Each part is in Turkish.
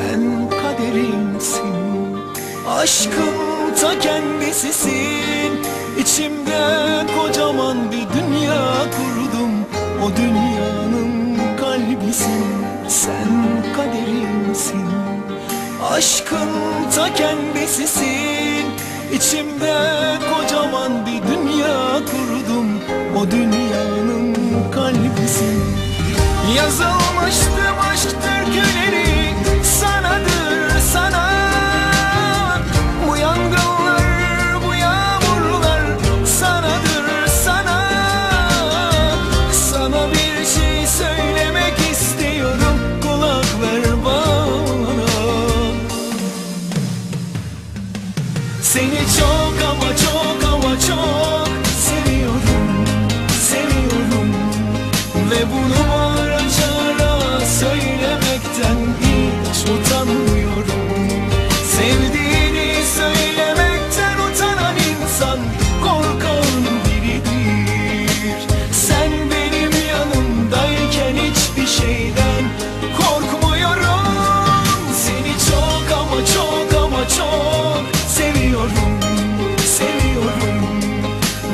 sen kaderimsin. Aşkın ta kendisisin. İçimde kocaman bir dünya kurdum. O dünyanın kalbisin, sen kaderimsin. Aşkın ta kendisisin. İçimde kocaman bir dünya kurdum. O dünyanın kalbisin. Yazılmıştım aşk türküleri sanadır sana. Bu yangınlar, bu yağmurlar sanadır sana. Sana bir şey söylemek istiyorum, kulak ver bana. Seni çok ama çok ama çok seviyorum, seviyorum. Ve bunu bağıra çağıra söylemekten hiç utanmıyorum. Sevdiğini söylemekten utanan insan korkan biridir. Sen benim yanımdayken hiçbir şeyden korkmuyorum. Seni çok ama çok ama çok seviyorum, seviyorum.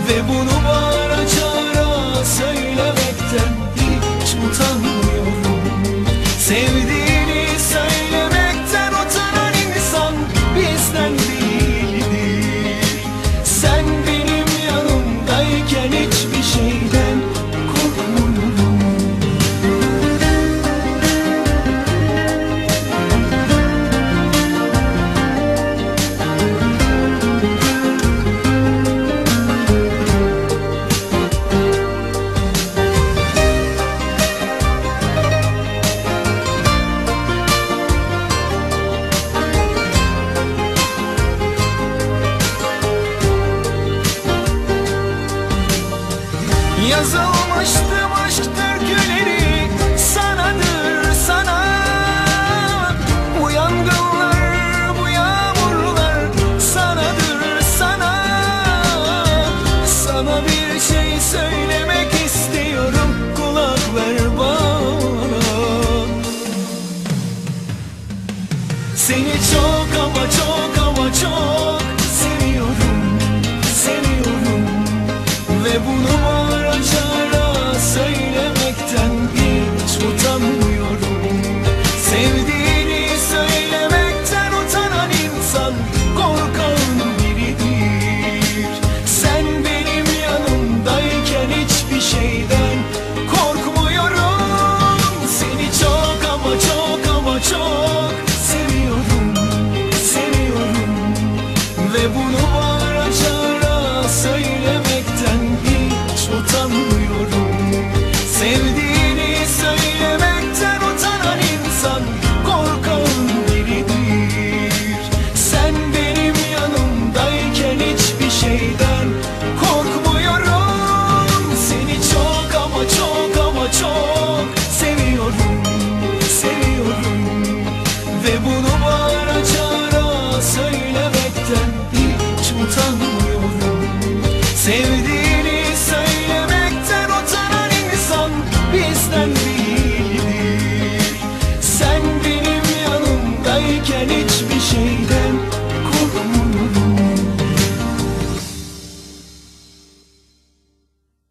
Ve bunu bağıra çağıra söylemekten hiç utanmıyorum. Sevdiğini söylemekten utanan insan bizden değildir. Sen benim yanımdayken hiçbir şeyden korkmuyorum. Yazılmıştım aşk türküleri sanadır sana. Bu yangınlar, bu yağmurlar sanadır sana. Sana bir şey söylemek istiyorum, kulak ver bana. Seni çok ama çok ama çok seviyorum, seviyorum. Ve bunu